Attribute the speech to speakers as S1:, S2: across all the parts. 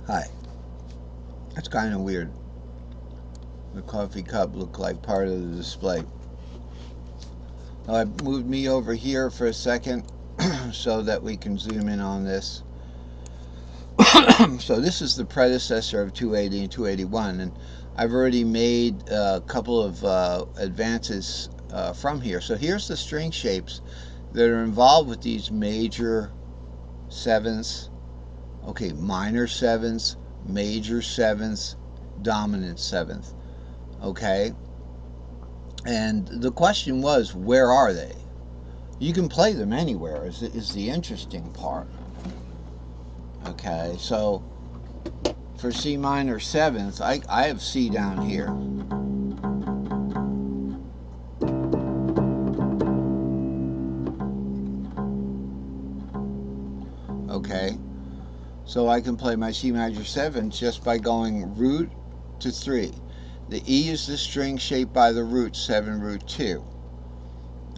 S1: Hi. That's kind of weird. The coffee cup looked like part of the display. I moved me over here for a second so that we can zoom in on this. So this is the predecessor of 280 and 281, and I've already made a couple of advances from here. So here's the string shapes that are involved with these major sevenths, okay, minor sevenths, major sevenths, dominant seventh, okay? And the question was, where are they? You can play them anywhere, is the interesting part. Okay, so for C minor seventh, I have C down here. Okay, so I can play my C major seventh just by going root to 3. The E is the string shaped by the root 7, root 2.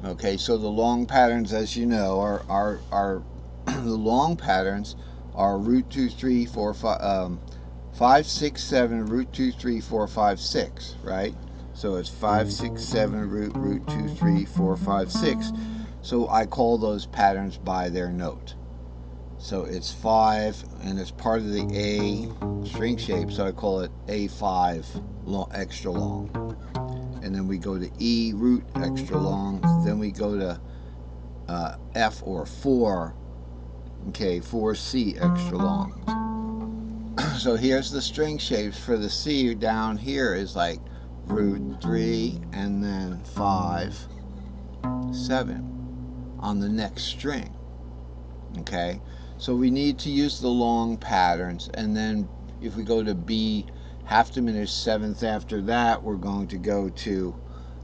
S1: Okay, so the long patterns, as you know, are the long patterns are root 2, 3, 4, 5, 5, 6, 7, root 2, 3, 4, 5, 6, right? So it's 5, 6, 7, root 2, 3, 4, 5, 6. So I call those patterns by their note. So it's 5, and it's part of the A string shape, so I call it A5 extra long. And then we go to E root extra long. Then we go to F or 4, okay, 4C extra long. So here's the string shapes for the C down here is like root 3 and then 5, 7 on the next string. Okay, so we need to use the long patterns, and then if we go to B half diminished seventh after that, we're going to go to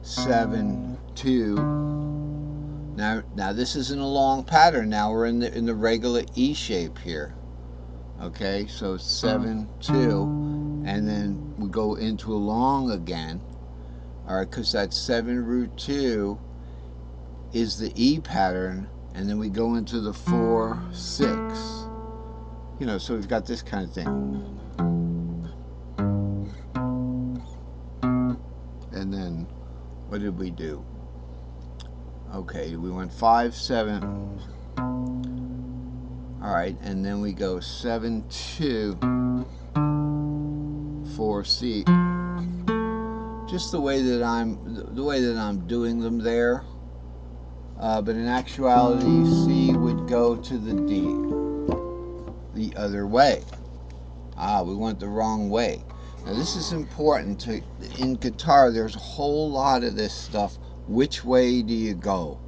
S1: 7, 2. Now this isn't a long pattern. Now we're in the regular E shape here. Okay, so 7, 2, and then we go into a long again. All right, because that 7 root 2 is the E pattern, and then we go into the 4, 6. You know, so we've got this kind of thing. And then what did we do? Okay, we went 5, 7. All right, and then we go 7, 2, 4, C. Just the way that I'm doing them there. But in actuality, C would go to the D the other way. We went the wrong way. Now this is important. In guitar, there's a whole lot of this stuff. Which way do you go?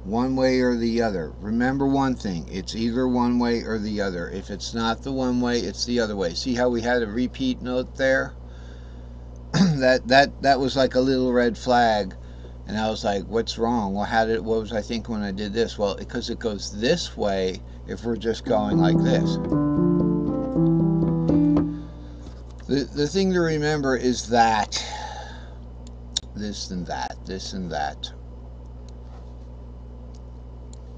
S1: One way or the other. Remember one thing, it's either one way or the other. If it's not the one way, it's the other way. See how we had a repeat note there? that was like a little red flag. And I was like, what's wrong? Well, what was I thinking when I did this? Well, because it goes this way if we're just going like this. The thing to remember is that this and that,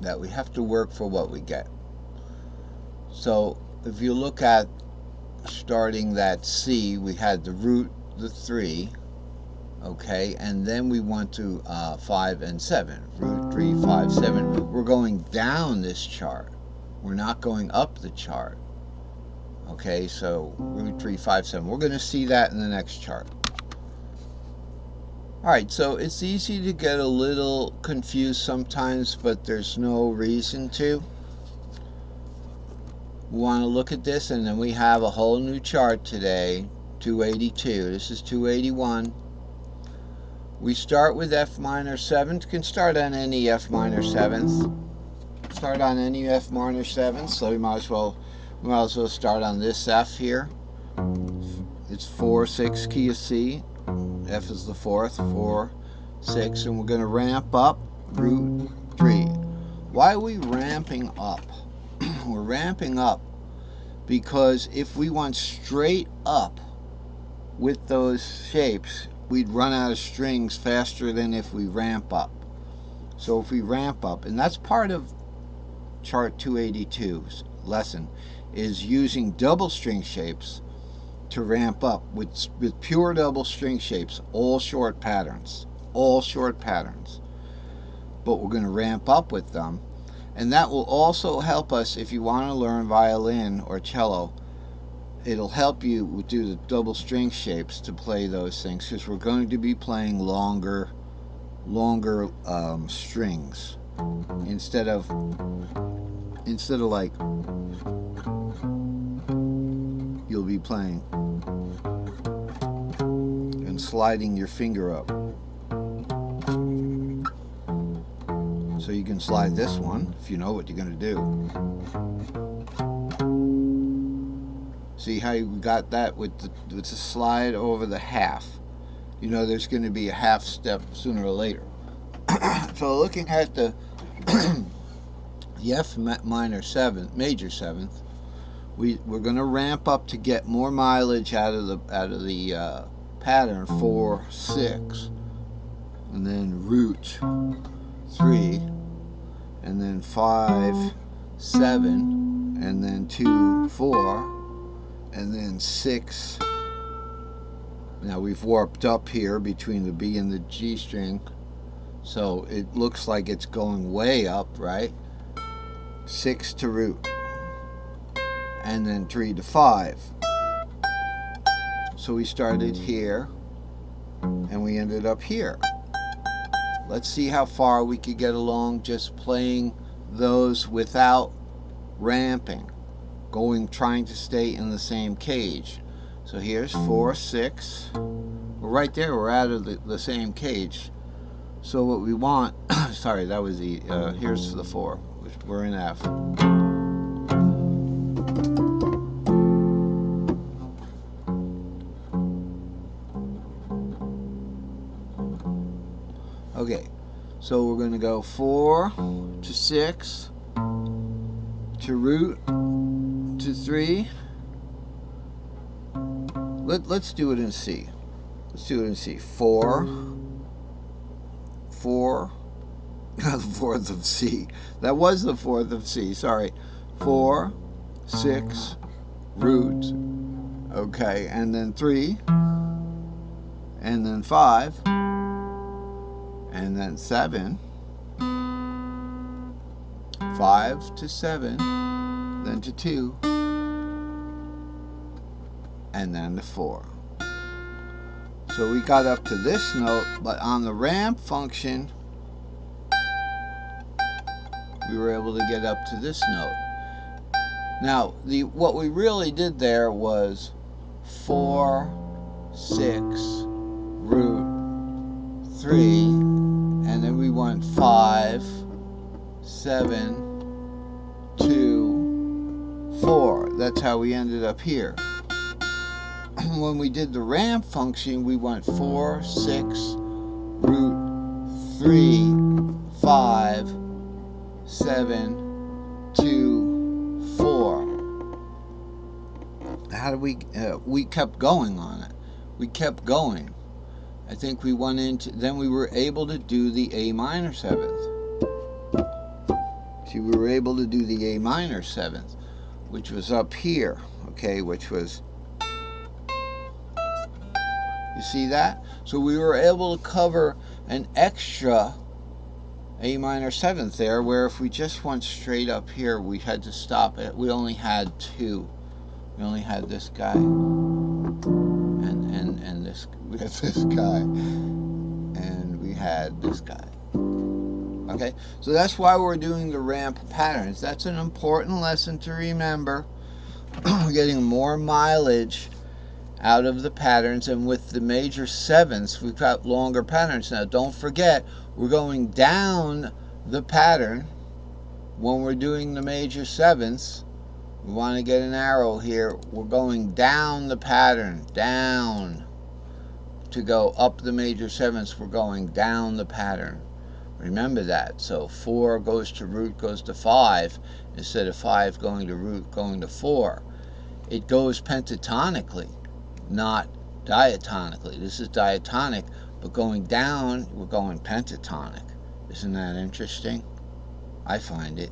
S1: that we have to work for what we get. So if you look at starting that C, we had the root, the 3, okay, and then we went to 5 and 7, root 3, 5, 7. We're going down this chart. We're not going up the chart. Okay, so root 3, 5, 7. We're going to see that in the next chart. Alright, so it's easy to get a little confused sometimes, but there's no reason to. We want to look at this, and then we have a whole new chart today, 282. This is 281. We start with F minor 7th. Can start on any F minor 7th. Start on any F minor 7th, so we might as well start on this F here. It's 4, 6 key of C. F is the 4th, 4, 6, and we're going to ramp up root 3. Why are we ramping up? We're ramping up because if we went straight up with those shapes, we'd run out of strings faster than if we ramp up. So if we ramp up, and that's part of chart 282, lesson is using double string shapes to ramp up with pure double string shapes, all short patterns, but we're going to ramp up with them, and that will also help us if you want to learn violin or cello. It'll help you do the double string shapes to play those things, because we're going to be playing longer strings instead of like you'll be playing and sliding your finger up. So you can slide this one if you know what you're going to do. See how you got that with the slide over the half. You know there's going to be a half step sooner or later. So looking at the F minor 7th, major 7th, we're going to ramp up to get more mileage out of the pattern 4, 6, and then root 3, and then 5, 7, and then 2, 4, and then 6. Now we've warped up here between the B and the G string, so it looks like it's going way up, right? 6 to root, and then 3 to 5. So we started here and we ended up here. Let's see how far we could get along just playing those without ramping, trying to stay in the same cage. So here's 4, 6. Well, right there we're out of the same cage. So what we want, sorry, that was the, here's the 4, which we're in F. Okay, so we're going to go 4 to 6 to root to 3. Let's do it in C. Let's do it in C. 4, the 4th of C. That was the 4th of C, sorry. 4, 6, root, okay, and then 3, and then 5, and then 7, 5 to 7, then to 2, and then to 4. So we got up to this note, but on the ramp function, we were able to get up to this note. Now, what we really did there was 4, 6, root, 3, and then we went 5, 7, 2, 4. That's how we ended up here. When we did the ramp function, we went 4, 6, root, 3, 5, 7, 2, 4. How did we kept going on it. We kept going. I think we went into, then we were able to do the A minor 7th. See, we were able to do the A minor 7th, which was up here, okay, which was, you see that? So we were able to cover an extra A minor 7th there, where if we just went straight up here, we had to stop it. We only had 2. We only had this guy and this. We had this guy and we had this guy. Okay, so that's why we're doing the ramp patterns. That's an important lesson to remember. We're getting more mileage out of the patterns, and with the major 7ths, we've got longer patterns. Now, don't forget, we're going down the pattern when we're doing the major 7ths. We want to get an arrow here. We're going down the pattern, down. To go up the major 7ths, we're going down the pattern. Remember that. So 4 goes to root, goes to 5, instead of 5 going to root, going to 4. It goes pentatonically, not diatonically. This is diatonic, but going down, we're going pentatonic. Isn't that interesting? I find it.